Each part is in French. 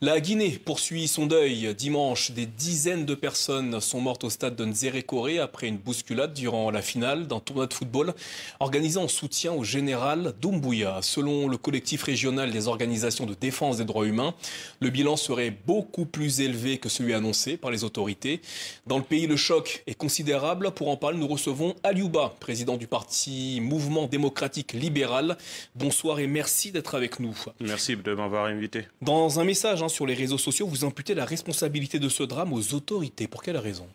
La Guinée poursuit son deuil. Dimanche, des dizaines de personnes sont mortes au stade de Nzérékoré après une bousculade durant la finale d'un tournoi de football organisé en soutien au général Doumbouya. Selon le collectif régional des organisations de défense des droits humains, le bilan serait beaucoup plus élevé que celui annoncé par les autorités. Dans le pays, le choc est considérable. Pour en parler, nous recevons Aliouba, président du parti Mouvement démocratique libéral. Bonsoir et merci d'être avec nous. Merci de m'avoir invité. Dans un message sur les réseaux sociaux, vous imputez la responsabilité de ce drame aux autorités. Pour quelle raison?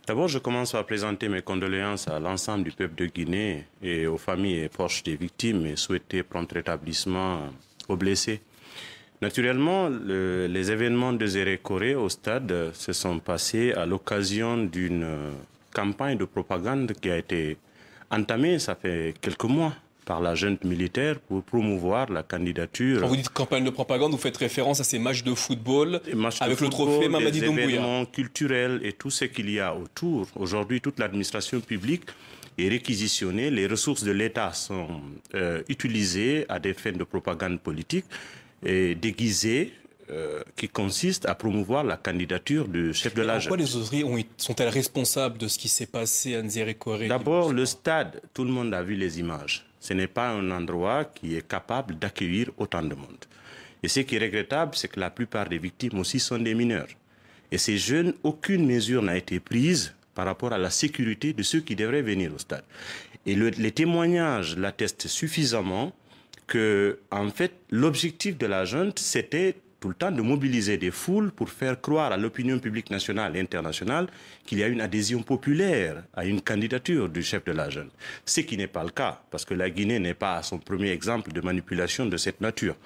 D'abord, je commence par présenter mes condoléances à l'ensemble du peuple de Guinée et aux familles et proches des victimes et souhaiter prompt rétablissement aux blessés. Naturellement, les événements de Nzérékoré au stade se sont passés à l'occasion d'une campagne de propagande qui a été entamée, ça fait quelques mois, par la junte militaire pour promouvoir la candidature. Quand vous dites campagne de propagande, vous faites référence à ces matchs de football avec le trophée Mamadi Doumbouya. Des événements culturels et tout ce qu'il y a autour. Aujourd'hui, toute l'administration publique est réquisitionnée. Les ressources de l'État sont utilisées à des fins de propagande politique et déguisées qui consiste à promouvoir la candidature du chef de la junte. Pourquoi les autorités sont-elles responsables de ce qui s'est passé à Nzérékoré? D'abord, le stade, tout le monde a vu les images. Ce n'est pas un endroit qui est capable d'accueillir autant de monde. Et ce qui est regrettable, c'est que la plupart des victimes aussi sont des mineurs. Et ces jeunes, aucune mesure n'a été prise par rapport à la sécurité de ceux qui devraient venir au stade. Et les témoignages l'attestent suffisamment que, en fait, l'objectif de la junte, c'était tout le temps de mobiliser des foules pour faire croire à l'opinion publique nationale et internationale qu'il y a une adhésion populaire à une candidature du chef de la junte. Ce qui n'est pas le cas, parce que la Guinée n'est pas son premier exemple de manipulation de cette nature.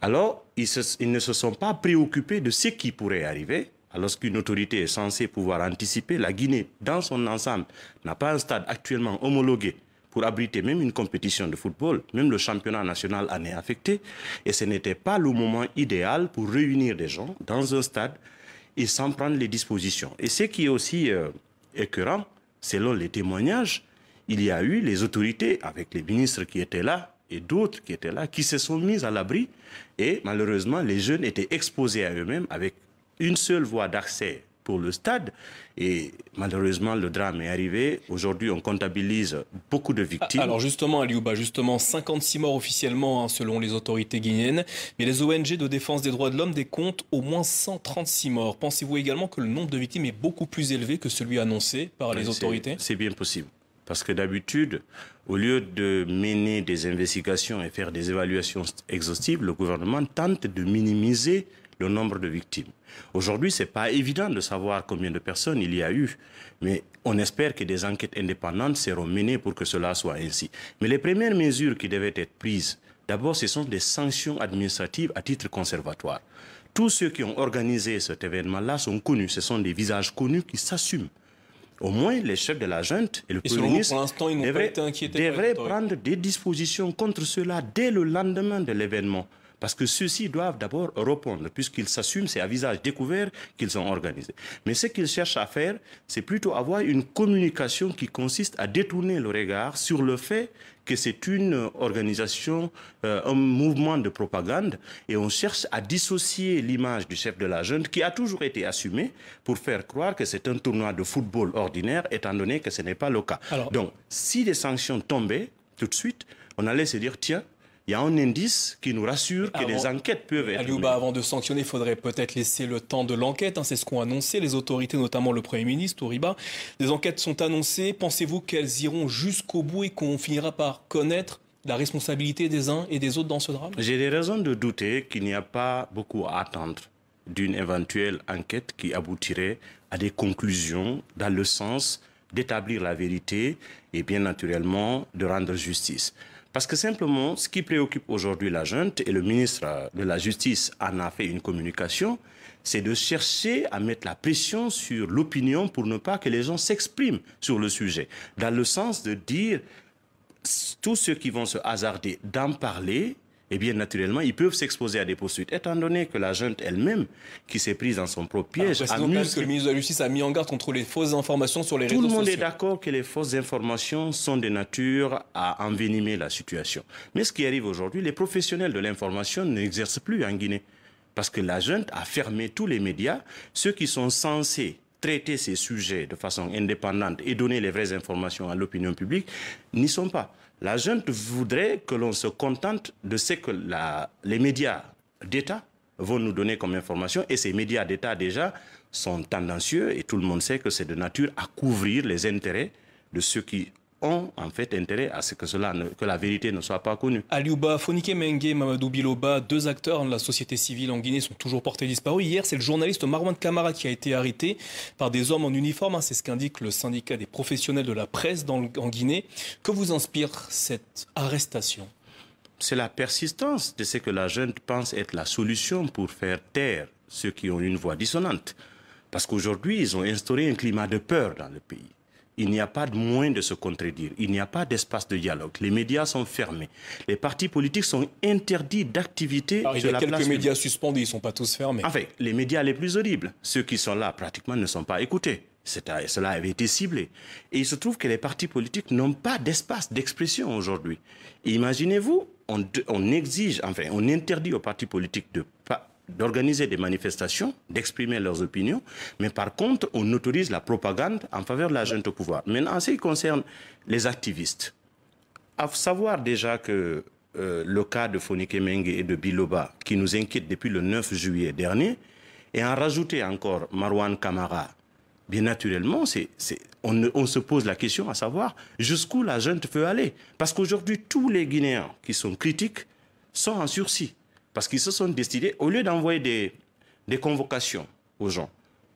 Alors, ils ne se sont pas préoccupés de ce qui pourrait arriver. Alors qu'une autorité est censée pouvoir anticiper, la Guinée, dans son ensemble, n'a pas un stade actuellement homologué pour abriter même une compétition de football. Même le championnat national en est affecté. Et ce n'était pas le moment idéal pour réunir des gens dans un stade et s'en prendre les dispositions. Et ce qui est aussi écœurant, selon les témoignages, il y a eu les autorités, avec les ministres qui étaient là et d'autres qui étaient là, qui se sont mis à l'abri. Et malheureusement, les jeunes étaient exposés à eux-mêmes avec une seule voie d'accès pour le stade. Et malheureusement, le drame est arrivé. Aujourd'hui, on comptabilise beaucoup de victimes. Alors justement, Aliouba, 56 morts officiellement selon les autorités guinéennes. Mais les ONG de défense des droits de l'homme décomptent au moins 136 morts. Pensez-vous également que le nombre de victimes est beaucoup plus élevé que celui annoncé par les autorités? C'est bien possible. Parce que d'habitude, au lieu de mener des investigations et faire des évaluations exhaustives, le gouvernement tente de minimiser le nombre de victimes. Aujourd'hui, ce n'est pas évident de savoir combien de personnes il y a eu, mais on espère que des enquêtes indépendantes seront menées pour que cela soit ainsi. Mais les premières mesures qui devaient être prises, d'abord, ce sont des sanctions administratives à titre conservatoire. Tous ceux qui ont organisé cet événement-là sont connus, ce sont des visages connus qui s'assument. Au moins, les chefs de la junte et le Premier ministre devraient prendre des dispositions contre cela dès le lendemain de l'événement. Parce que ceux-ci doivent d'abord répondre, puisqu'ils s'assument, c'est à visage découvert qu'ils ont organisé. Mais ce qu'ils cherchent à faire, c'est plutôt avoir une communication qui consiste à détourner le regard sur le fait que c'est une organisation, un mouvement de propagande, et on cherche à dissocier l'image du chef de la junte, qui a toujours été assumée, pour faire croire que c'est un tournoi de football ordinaire, étant donné que ce n'est pas le cas. Donc, si les sanctions tombaient tout de suite, on allait se dire, tiens, il y a un indice qui nous rassure que les enquêtes peuvent être menées. Avant de sanctionner, il faudrait peut-être laisser le temps de l'enquête. C'est ce qu'ont annoncé les autorités, notamment le Premier ministre, Touriba. Des enquêtes sont annoncées. Pensez-vous qu'elles iront jusqu'au bout et qu'on finira par connaître la responsabilité des uns et des autres dans ce drame? J'ai des raisons de douter qu'il n'y a pas beaucoup à attendre d'une éventuelle enquête qui aboutirait à des conclusions dans le sens d'établir la vérité et bien naturellement de rendre justice. Parce que simplement, ce qui préoccupe aujourd'hui la junte, et le ministre de la Justice en a fait une communication, c'est de chercher à mettre la pression sur l'opinion pour ne pas que les gens s'expriment sur le sujet. Dans le sens de dire, tous ceux qui vont se hasarder d'en parler, eh bien, naturellement, ils peuvent s'exposer à des poursuites, étant donné que la junte elle-même, qui s'est prise dans son propre piège... que le ministre de la Justice a mis en garde contre les fausses informations sur les réseaux sociaux. Tout le monde est d'accord que les fausses informations sont de nature à envenimer la situation. Mais ce qui arrive aujourd'hui, les professionnels de l'information n'exercent plus en Guinée. Parce que la junte a fermé tous les médias, ceux qui sont censés traiter ces sujets de façon indépendante et donner les vraies informations à l'opinion publique n'y sont pas. La junte voudrait que l'on se contente de ce que les médias d'État vont nous donner comme information, et ces médias d'État déjà sont tendancieux et tout le monde sait que c'est de nature à couvrir les intérêts de ceux qui ont en fait intérêt à ce que la vérité ne soit pas connue. Aliouba Fonike Mengue et Mamadou Biloba, deux acteurs de la société civile en Guinée, sont toujours portés disparus. Hier, c'est le journaliste Marwan Camara qui a été arrêté par des hommes en uniforme. C'est ce qu'indique le syndicat des professionnels de la presse en Guinée. Que vous inspire cette arrestation? C'est la persistance de ce que la junte pense être la solution pour faire taire ceux qui ont une voix dissonante. Parce qu'aujourd'hui, ils ont instauré un climat de peur dans le pays. Il n'y a pas de moyen de se contredire. Il n'y a pas d'espace de dialogue. Les médias sont fermés. Les partis politiques sont interdits d'activité. Il y a quelques médias suspendus, ils ne sont pas tous fermés. Enfin, les médias les plus audibles, ceux qui sont là pratiquement ne sont pas écoutés. Cela avait été ciblé. Et il se trouve que les partis politiques n'ont pas d'espace d'expression aujourd'hui. Imaginez-vous, on exige, enfin, on interdit aux partis politiques d'organiser des manifestations, d'exprimer leurs opinions, mais par contre, on autorise la propagande en faveur de la junte au pouvoir. Maintenant, en ce qui concerne les activistes, à savoir déjà que le cas de Fonike Mengue et de Biloba, qui nous inquiète depuis le 9 juillet dernier, et en rajouter encore Marwan Camara, bien naturellement, on se pose la question à savoir jusqu'où la junte veut aller. Parce qu'aujourd'hui, tous les Guinéens qui sont critiques sont en sursis. Parce qu'ils se sont décidés, au lieu d'envoyer des convocations aux gens,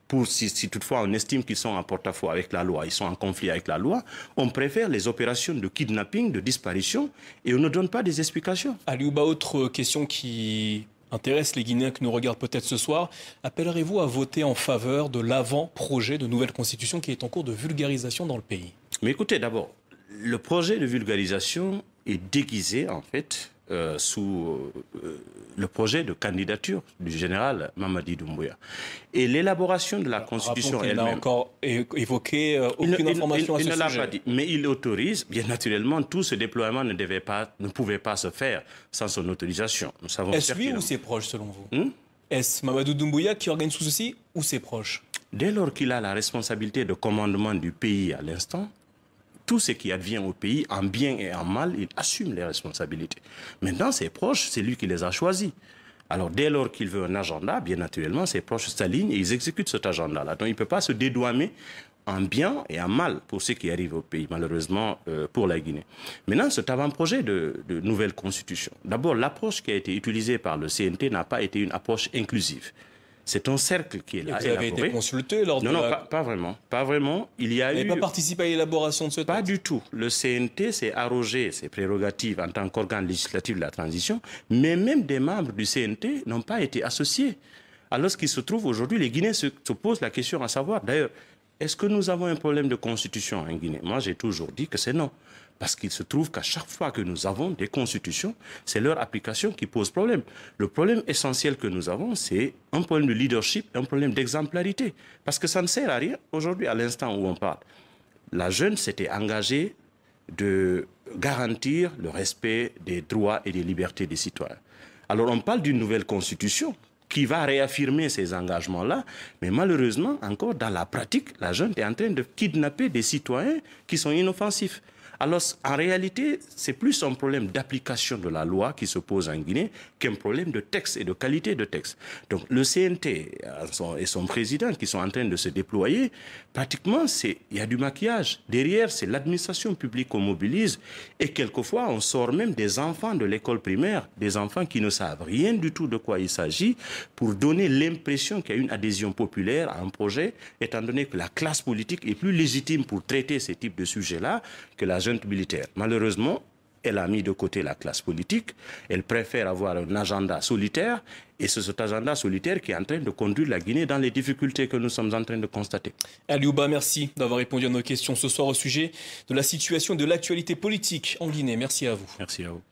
pour si toutefois on estime qu'ils sont en porte-à-faux avec la loi, ils sont en conflit avec la loi, on préfère les opérations de kidnapping, de disparition, et on ne donne pas des explications. Aliouba, autre question qui intéresse les Guinéens que nous regardent peut-être ce soir. Appellerez-vous à voter en faveur de l'avant-projet de nouvelle constitution qui est en cours de vulgarisation dans le pays? Mais écoutez, d'abord, le projet de vulgarisation est déguisé, en fait, sous le projet de candidature du général Mamadi Doumbouya. Et l'élaboration de la Constitution elle-même... Il n'a encore évoqué aucune information à ce sujet. Il ne l'a pas dit, mais il autorise, bien naturellement, tout ce déploiement ne pouvait pas se faire sans son autorisation. Est-ce lui ou ses proches, selon vous? Est-ce Mamadou Doumbouya qui organise tout ceci ou ses proches? Dès lors qu'il a la responsabilité de commandement du pays à l'instant, tout ce qui advient au pays, en bien et en mal, il assume les responsabilités. Maintenant, ses proches, c'est lui qui les a choisis. Alors, dès lors qu'il veut un agenda, bien naturellement, ses proches s'alignent et ils exécutent cet agenda-là. Donc, il ne peut pas se dédouaner en bien et en mal pour ce qui arrive au pays, malheureusement, pour la Guinée. Maintenant, cet avant-projet de nouvelle constitution. D'abord, l'approche qui a été utilisée par le CNT n'a pas été une approche inclusive. C'est un cercle qui est là. Vous avez été consulté lors de Non, pas vraiment. Pas vraiment. Vous n'avez pas participé à l'élaboration de ce texte? Pas du tout. Le CNT s'est arrogé ses prérogatives en tant qu'organe législatif de la transition, mais même des membres du CNT n'ont pas été associés. Alors ce qui se trouve aujourd'hui, les Guinéens se posent la question à savoir, d'ailleurs, est-ce que nous avons un problème de constitution en Guinée? Moi, j'ai toujours dit que c'est non. Parce qu'il se trouve qu'à chaque fois que nous avons des constitutions, c'est leur application qui pose problème. Le problème essentiel que nous avons, c'est un problème de leadership, un problème d'exemplarité. Parce que ça ne sert à rien. Aujourd'hui, à l'instant où on parle, la jeune s'était engagée de garantir le respect des droits et des libertés des citoyens. Alors on parle d'une nouvelle constitution qui va réaffirmer ces engagements-là, mais malheureusement, encore dans la pratique, la junte est en train de kidnapper des citoyens qui sont inoffensifs. Alors, en réalité, c'est plus un problème d'application de la loi qui se pose en Guinée qu'un problème de texte et de qualité de texte. Donc, le CNT et son président qui sont en train de se déployer, pratiquement, il y a du maquillage. Derrière, c'est l'administration publique qu'on mobilise et quelquefois, on sort même des enfants de l'école primaire, des enfants qui ne savent rien du tout de quoi il s'agit, pour donner l'impression qu'il y a une adhésion populaire à un projet, étant donné que la classe politique est plus légitime pour traiter ces types de sujets-là que la junte militaire. Malheureusement, elle a mis de côté la classe politique, elle préfère avoir un agenda solitaire, et c'est cet agenda solitaire qui est en train de conduire la Guinée dans les difficultés que nous sommes en train de constater. Aliouba, merci d'avoir répondu à nos questions ce soir au sujet de la situation et de l'actualité politique en Guinée. Merci à vous. Merci à vous.